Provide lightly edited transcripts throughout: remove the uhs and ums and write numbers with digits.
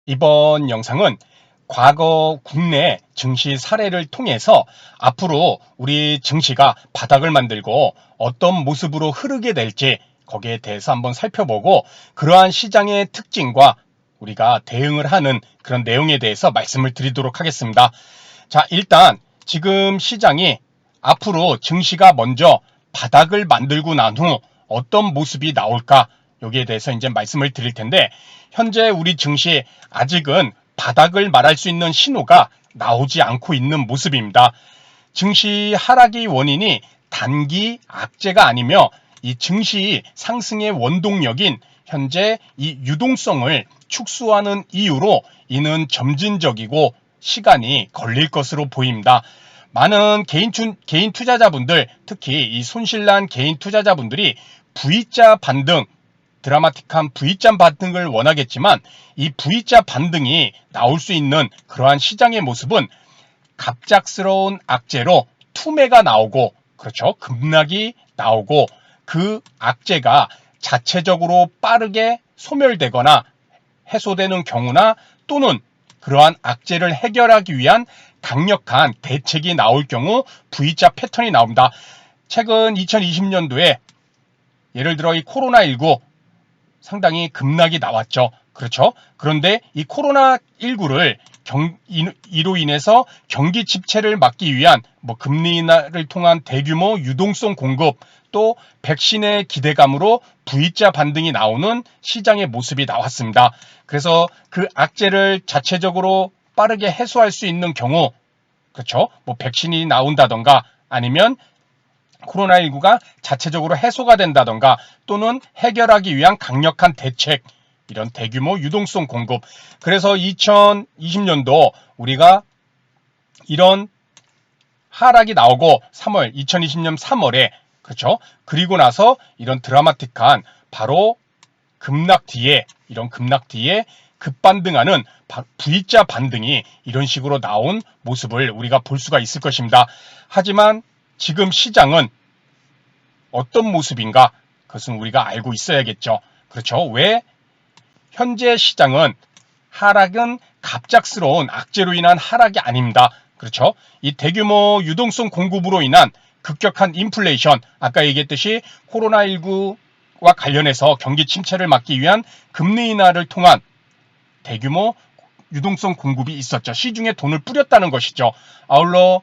이번 영상은 과거 국내 증시 사례를 통해서 앞으로 우리 증시가 바닥을 만들고 어떤 모습으로 흐르게 될지 거기에 대해서 한번 살펴보고 그러한 시장의 특징과 우리가 대응을 하는 그런 내용에 대해서 말씀을 드리도록 하겠습니다. 자, 일단 지금 시장이 앞으로 증시가 먼저 바닥을 만들고 난 후 어떤 모습이 나올까 여기에 대해서 이제 말씀을 드릴 텐데 현재 우리 증시 아직은 바닥을 말할 수 있는 신호가 나오지 않고 있는 모습입니다. 증시 하락의 원인이 단기 악재가 아니며 이 증시 상승의 원동력인 현재 이 유동성을 축소하는 이유로 이는 점진적이고 시간이 걸릴 것으로 보입니다. 많은 개인 투자자분들, 특히 이 손실난 개인 투자자분들이 V자 반등, 드라마틱한 V자 반등을 원하겠지만 이 V자 반등이 나올 수 있는 그러한 시장의 모습은 갑작스러운 악재로 투매가 나오고, 그렇죠, 급락이 나오고 그 악재가 자체적으로 빠르게 소멸되거나 해소되는 경우나 또는 그러한 악재를 해결하기 위한 강력한 대책이 나올 경우 V자 패턴이 나옵니다. 최근 2020년도에 예를 들어 이 코로나19 상당히 급락이 나왔죠. 그렇죠? 그런데 이 코로나19를 이로 인해서 경기 침체를 막기 위한 금리 인하를 통한 대규모 유동성 공급 또 백신의 기대감으로 V자 반등이 나오는 시장의 모습이 나왔습니다. 그래서 그 악재를 자체적으로 빠르게 해소할 수 있는 경우, 그렇죠? 백신이 나온다던가 아니면 코로나19가 자체적으로 해소가 된다던가 또는 해결하기 위한 강력한 대책, 이런 대규모 유동성 공급. 그래서 2020년도 우리가 이런 하락이 나오고 2020년 3월에, 그렇죠? 그리고 나서 이런 드라마틱한 바로 이런 급락 뒤에 급반등하는 V자 반등이 이런 식으로 나온 모습을 우리가 볼 수가 있을 것입니다. 하지만 지금 시장은 어떤 모습인가? 그것은 우리가 알고 있어야겠죠. 그렇죠? 왜? 현재 시장은 하락은 갑작스러운 악재로 인한 하락이 아닙니다. 그렇죠? 이 대규모 유동성 공급으로 인한 급격한 인플레이션, 아까 얘기했듯이 코로나19와 관련해서 경기 침체를 막기 위한 금리 인하를 통한 대규모 유동성 공급이 있었죠. 시중에 돈을 뿌렸다는 것이죠. 아울러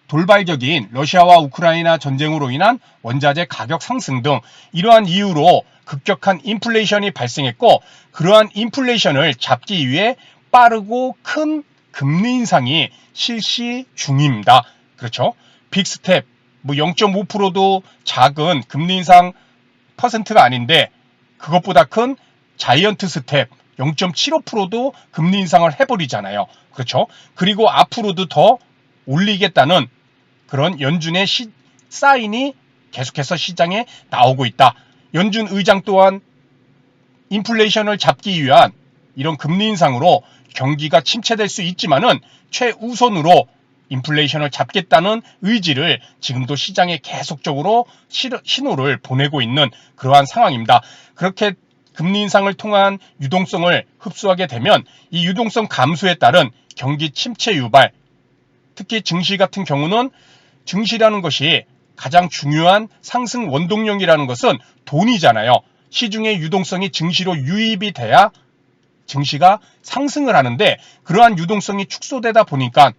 돌발적인 러시아와 우크라이나 전쟁으로 인한 원자재 가격 상승 등 이러한 이유로 급격한 인플레이션이 발생했고 그러한 인플레이션을 잡기 위해 빠르고 큰 금리 인상이 실시 중입니다. 그렇죠? 빅스텝 0.5%도 작은 금리 인상 퍼센트가 아닌데 그것보다 큰 자이언트 스텝 0.75%도 금리 인상을 해버리잖아요. 그렇죠? 그리고 앞으로도 더 올리겠다는 그런 연준의 사인이 계속해서 시장에 나오고 있다. 연준 의장 또한 인플레이션을 잡기 위한 이런 금리 인상으로 경기가 침체될 수 있지만은 최우선으로 인플레이션을 잡겠다는 의지를 지금도 시장에 계속적으로 신호를 보내고 있는 그러한 상황입니다. 그렇게 금리 인상을 통한 유동성을 흡수하게 되면 이 유동성 감소에 따른 경기 침체 유발, 특히 증시 같은 경우는 증시라는 것이 가장 중요한 상승 원동력이라는 것은 돈이잖아요. 시중의 유동성이 증시로 유입이 돼야 증시가 상승을 하는데 그러한 유동성이 축소되다 보니까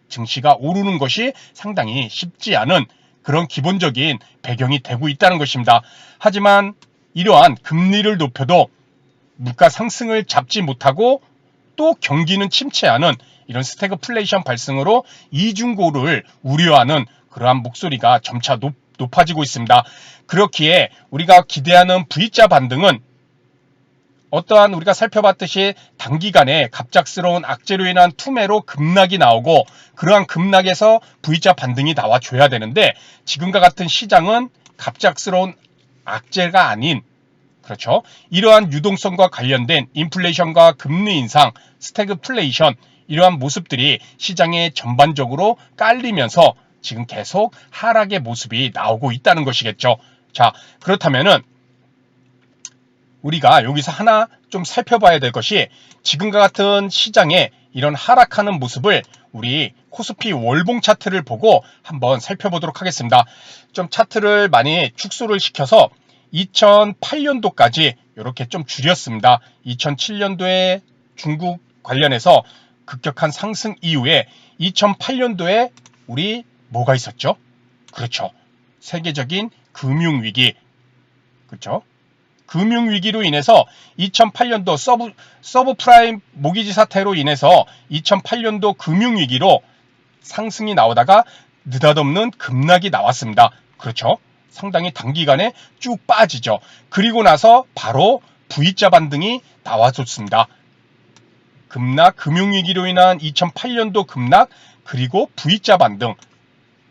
증시가 오르는 것이 상당히 쉽지 않은 그런 기본적인 배경이 되고 있다는 것입니다. 하지만 이러한 금리를 높여도 물가 상승을 잡지 못하고 또 경기는 침체하는 이런 스태그플레이션 발생으로 이중고를 우려하는 그러한 목소리가 점차 높아지고 있습니다. 그렇기에 우리가 기대하는 V자 반등은 어떠한 우리가 살펴봤듯이 단기간에 갑작스러운 악재로 인한 투매로 급락이 나오고 그러한 급락에서 V자 반등이 나와줘야 되는데 지금과 같은 시장은 갑작스러운 악재가 아닌, 그렇죠, 이러한 유동성과 관련된 인플레이션과 금리 인상, 스태그플레이션 이러한 모습들이 시장에 전반적으로 깔리면서 지금 계속 하락의 모습이 나오고 있다는 것이겠죠. 자, 그렇다면은 우리가 여기서 하나 좀 살펴봐야 될 것이 지금과 같은 시장에 이런 하락하는 모습을 우리 코스피 월봉 차트를 보고 한번 살펴보도록 하겠습니다. 좀 차트를 많이 축소를 시켜서 2008년도까지 이렇게 좀 줄였습니다. 2007년도에 중국 관련해서 급격한 상승 이후에 2008년도에 우리 뭐가 있었죠? 그렇죠. 세계적인 금융위기. 그렇죠. 금융위기로 인해서 2008년도 서브프라임 모기지 사태로 인해서 2008년도 금융위기로 상승이 나오다가 느닷없는 급락이 나왔습니다. 그렇죠. 상당히 단기간에 쭉 빠지죠. 그리고 나서 바로 V자 반등이 나와줬습니다. 급락, 금융위기로 인한 2008년도 급락, 그리고 V자 반등.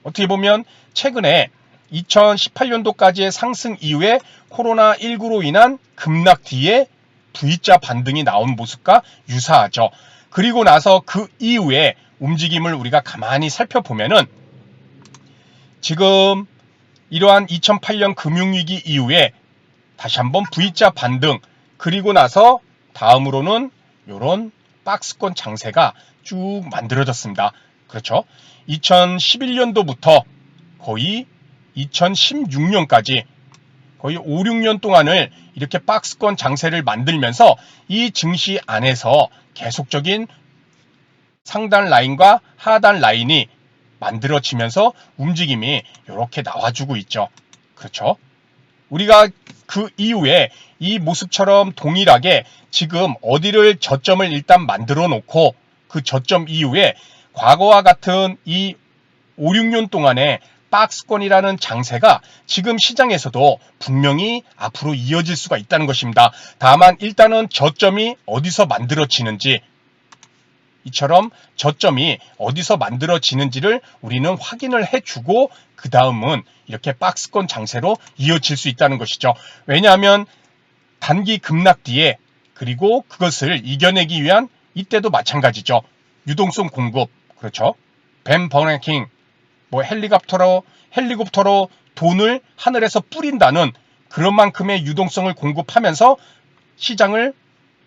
어떻게 보면 최근에 2018년도까지의 상승 이후에 코로나19로 인한 급락 뒤에 V자 반등이 나온 모습과 유사하죠. 그리고 나서 그 이후에 움직임을 우리가 가만히 살펴보면은 지금 이러한 2008년 금융위기 이후에 다시 한번 V자 반등, 그리고 나서 다음으로는 이런 박스권 장세가 쭉 만들어졌습니다. 그렇죠. 2011년도부터 거의 2016년까지 거의 5, 6년 동안을 이렇게 박스권 장세를 만들면서 이 증시 안에서 계속적인 상단 라인과 하단 라인이 만들어지면서 움직임이 이렇게 나와주고 있죠. 그렇죠. 우리가 그 이후에 이 모습처럼 동일하게 지금 어디를 저점을 일단 만들어 놓고 그 저점 이후에 과거와 같은 이 5, 6년 동안의 박스권이라는 장세가 지금 시장에서도 분명히 앞으로 이어질 수가 있다는 것입니다. 다만 일단은 저점이 어디서 만들어지는지, 이처럼 저점이 어디서 만들어지는지를 우리는 확인을 해주고 그 다음은 이렇게 박스권 장세로 이어질 수 있다는 것이죠. 왜냐하면 단기 급락 뒤에 그리고 그것을 이겨내기 위한 이때도 마찬가지죠. 유동성 공급, 그렇죠. 벤 버냉킹, 뭐 헬리콥터로 돈을 하늘에서 뿌린다는 그런 만큼의 유동성을 공급하면서 시장을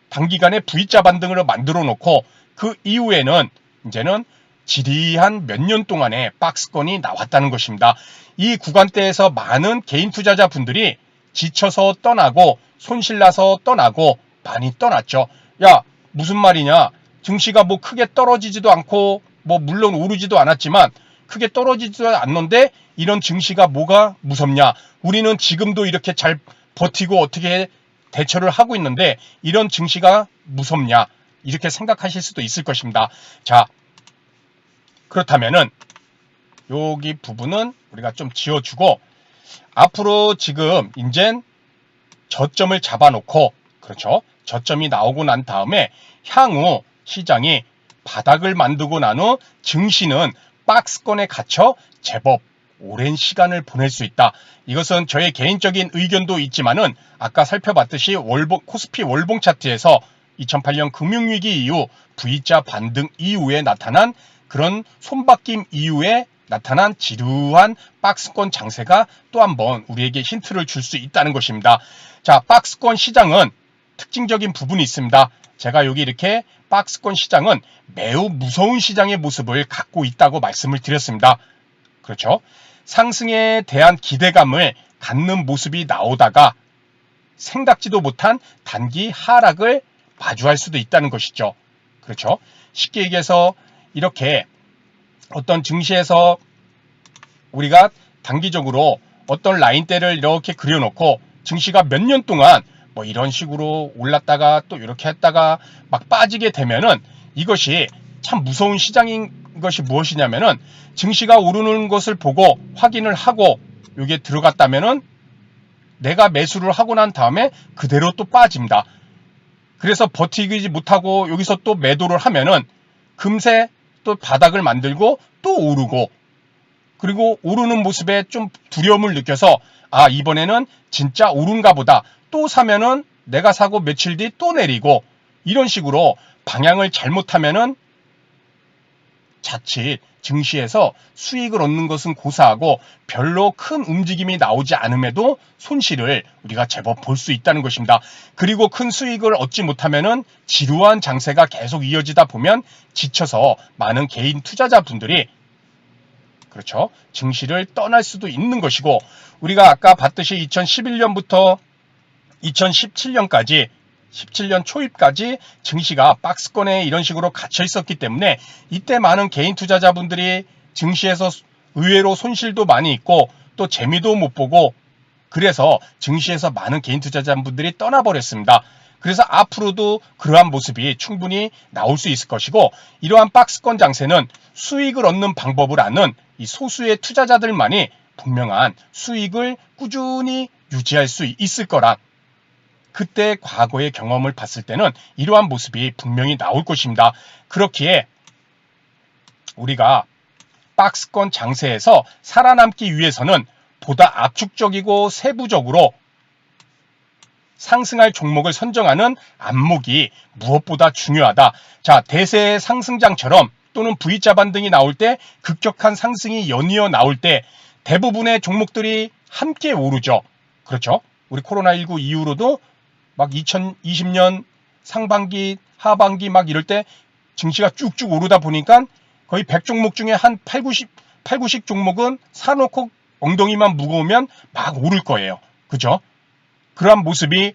단기간에 V자 반등으로 만들어 놓고 그 이후에는 이제는 지리한 몇 년 동안의 박스권이 나왔다는 것입니다. 이 구간대에서 많은 개인 투자자분들이 지쳐서 떠나고 손실나서 떠나고 많이 떠났죠. 야, 무슨 말이냐? 증시가 뭐 크게 떨어지지도 않고 뭐 물론 오르지도 않았지만 크게 떨어지지도 않는데 이런 증시가 뭐가 무섭냐? 우리는 지금도 이렇게 잘 버티고 어떻게 대처를 하고 있는데 이런 증시가 무섭냐? 이렇게 생각하실 수도 있을 것입니다. 자, 그렇다면은 여기 부분은 우리가 좀 지워주고 앞으로 지금 이젠 저점을 잡아놓고, 그렇죠? 저점이 나오고 난 다음에 향후 시장이 바닥을 만들고 난 후 증시는 박스권에 갇혀 제법 오랜 시간을 보낼 수 있다. 이것은 저의 개인적인 의견도 있지만은 아까 살펴봤듯이 코스피 월봉 차트에서 2008년 금융위기 이후 V자 반등 이후에 나타난 그런 손바뀜 이후에 나타난 지루한 박스권 장세가 또 한번 우리에게 힌트를 줄 수 있다는 것입니다. 자, 박스권 시장은 특징적인 부분이 있습니다. 제가 여기 이렇게 박스권 시장은 매우 무서운 시장의 모습을 갖고 있다고 말씀을 드렸습니다. 그렇죠? 상승에 대한 기대감을 갖는 모습이 나오다가 생각지도 못한 단기 하락을 마주할 수도 있다는 것이죠. 그렇죠? 쉽게 얘기해서 이렇게 어떤 증시에서 우리가 단기적으로 어떤 라인대를 이렇게 그려놓고 증시가 몇 년 동안 뭐 이런 식으로 올랐다가 또 이렇게 했다가 막 빠지게 되면은 이것이 참 무서운 시장인 것이 무엇이냐면은 증시가 오르는 것을 보고 확인을 하고 여기에 들어갔다면은 내가 매수를 하고 난 다음에 그대로 또 빠집니다. 그래서 버티지 못하고 여기서 또 매도를 하면은 금세 또 바닥을 만들고 또 오르고, 그리고 오르는 모습에 좀 두려움을 느껴서 아, 이번에는 진짜 오른가 보다. 또 사면은 내가 사고 며칠 뒤 또 내리고, 이런 식으로 방향을 잘못하면은 자칫 증시에서 수익을 얻는 것은 고사하고 별로 큰 움직임이 나오지 않음에도 손실을 우리가 제법 볼 수 있다는 것입니다. 그리고 큰 수익을 얻지 못하면은 지루한 장세가 계속 이어지다 보면 지쳐서 많은 개인 투자자분들이 그렇죠. 증시를 떠날 수도 있는 것이고, 우리가 아까 봤듯이 2011년부터 2017년까지 17년 초입까지 증시가 박스권에 이런 식으로 갇혀 있었기 때문에 이때 많은 개인 투자자분들이 증시에서 의외로 손실도 많이 있고 또 재미도 못 보고, 그래서 증시에서 많은 개인 투자자분들이 떠나버렸습니다. 그래서 앞으로도 그러한 모습이 충분히 나올 수 있을 것이고, 이러한 박스권 장세는 수익을 얻는 방법을 아는 이 소수의 투자자들만이 분명한 수익을 꾸준히 유지할 수 있을 거라, 그때 과거의 경험을 봤을 때는 이러한 모습이 분명히 나올 것입니다. 그렇기에 우리가 박스권 장세에서 살아남기 위해서는 보다 압축적이고 세부적으로 상승할 종목을 선정하는 안목이 무엇보다 중요하다. 자, 대세의 상승장처럼 또는 V자 반등이 나올 때, 급격한 상승이 연이어 나올 때 대부분의 종목들이 함께 오르죠. 그렇죠? 우리 코로나19 이후로도 막 2020년 상반기, 하반기 막 이럴 때 증시가 쭉쭉 오르다 보니까 거의 100종목 중에 한 8, 90 종목은 사놓고 엉덩이만 무거우면 막 오를 거예요. 그죠? 그러한 모습이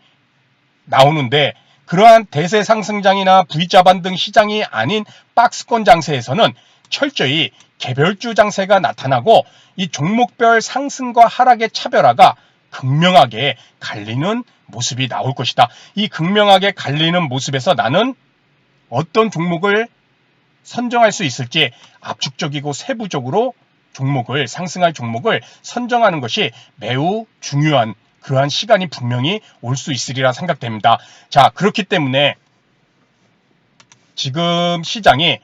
나오는데, 그러한 대세 상승장이나 V자 반등 시장이 아닌 박스권 장세에서는 철저히 개별주 장세가 나타나고 이 종목별 상승과 하락의 차별화가 극명하게 갈리는 모습이 나올 것이다. 이 극명하게 갈리는 모습에서 나는 어떤 종목을 선정할 수 있을지 압축적이고 세부적으로 종목을, 상승할 종목을 선정하는 것이 매우 중요한 그러한 시간이 분명히 올 수 있으리라 생각됩니다. 자, 그렇기 때문에 지금 시장이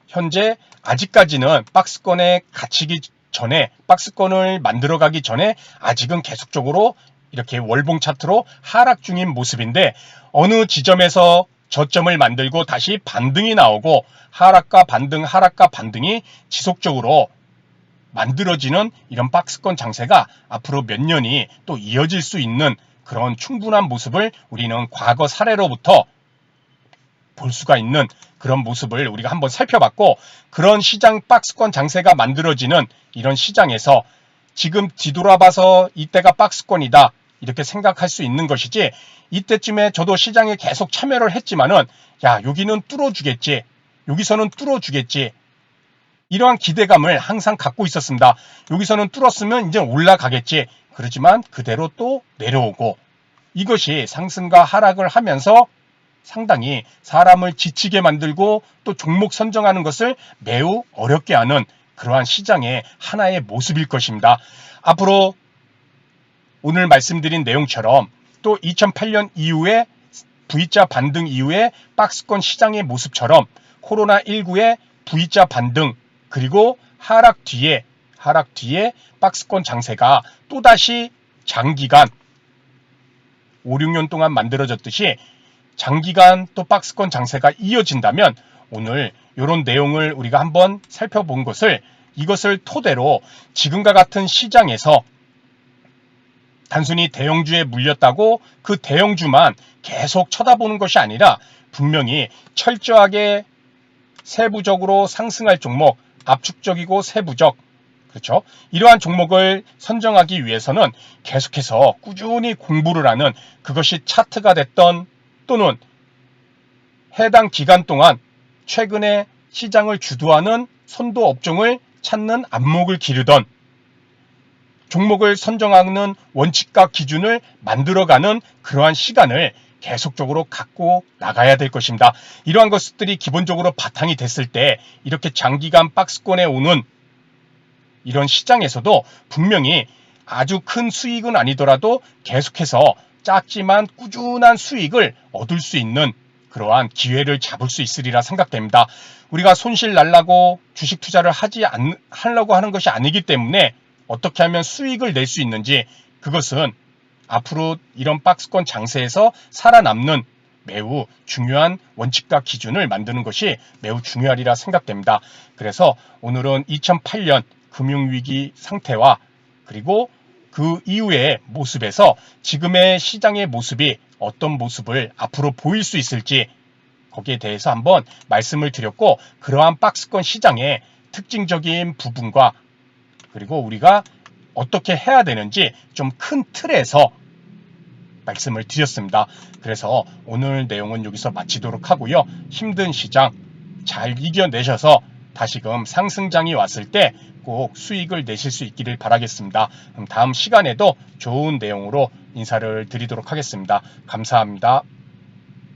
현재 아직까지는 박스권에 갇히기 전에, 박스권을 만들어가기 전에 아직은 계속적으로 이렇게 월봉 차트로 하락 중인 모습인데, 어느 지점에서 저점을 만들고 다시 반등이 나오고 하락과 반등, 하락과 반등이 지속적으로 만들어지는 이런 박스권 장세가 앞으로 몇 년이 또 이어질 수 있는 그런 충분한 모습을 우리는 과거 사례로부터 볼 수가 있는 그런 모습을 우리가 한번 살펴봤고, 그런 시장 박스권 장세가 만들어지는 이런 시장에서 지금 뒤돌아봐서 이때가 박스권이다 이렇게 생각할 수 있는 것이지, 이때쯤에 저도 시장에 계속 참여를 했지만은 야, 여기는 뚫어주겠지, 여기서는 뚫어주겠지, 이러한 기대감을 항상 갖고 있었습니다. 여기서는 뚫었으면 이제 올라가겠지. 그렇지만 그대로 또 내려오고, 이것이 상승과 하락을 하면서 상당히 사람을 지치게 만들고 또 종목 선정하는 것을 매우 어렵게 하는 그러한 시장의 하나의 모습일 것입니다. 앞으로 오늘 말씀드린 내용처럼 또 2008년 이후에 V자 반등 이후에 박스권 시장의 모습처럼 코로나19의 V자 반등 그리고 하락 뒤에 박스권 장세가 또다시 장기간 5, 6년 동안 만들어졌듯이 장기간 또 박스권 장세가 이어진다면, 오늘 이런 내용을 우리가 한번 살펴본 것을, 이것을 토대로 지금과 같은 시장에서 단순히 대형주에 물렸다고 그 대형주만 계속 쳐다보는 것이 아니라 분명히 철저하게 세부적으로 상승할 종목, 압축적이고 세부적, 그렇죠? 이러한 종목을 선정하기 위해서는 계속해서 꾸준히 공부를 하는, 그것이 차트가 됐던 또는 해당 기간 동안 최근에 시장을 주도하는 선도 업종을 찾는 안목을 기르던, 종목을 선정하는 원칙과 기준을 만들어가는 그러한 시간을 계속적으로 갖고 나가야 될 것입니다. 이러한 것들이 기본적으로 바탕이 됐을 때 이렇게 장기간 박스권에 오는 이런 시장에서도 분명히 아주 큰 수익은 아니더라도 계속해서 작지만 꾸준한 수익을 얻을 수 있는 그러한 기회를 잡을 수 있으리라 생각됩니다. 우리가 손실 날라고 주식 투자를 하려고 하는 것이 아니기 때문에 어떻게 하면 수익을 낼 수 있는지, 그것은 앞으로 이런 박스권 장세에서 살아남는 매우 중요한 원칙과 기준을 만드는 것이 매우 중요하리라 생각됩니다. 그래서 오늘은 2008년 금융위기 상태와 그리고 그 이후의 모습에서 지금의 시장의 모습이 어떤 모습을 앞으로 보일 수 있을지 거기에 대해서 한번 말씀을 드렸고, 그러한 박스권 시장의 특징적인 부분과 그리고 우리가 어떻게 해야 되는지 좀 큰 틀에서 말씀을 드렸습니다. 그래서 오늘 내용은 여기서 마치도록 하고요. 힘든 시장 잘 이겨내셔서 다시금 상승장이 왔을 때 꼭 수익을 내실 수 있기를 바라겠습니다. 그럼 다음 시간에도 좋은 내용으로 인사를 드리도록 하겠습니다. 감사합니다.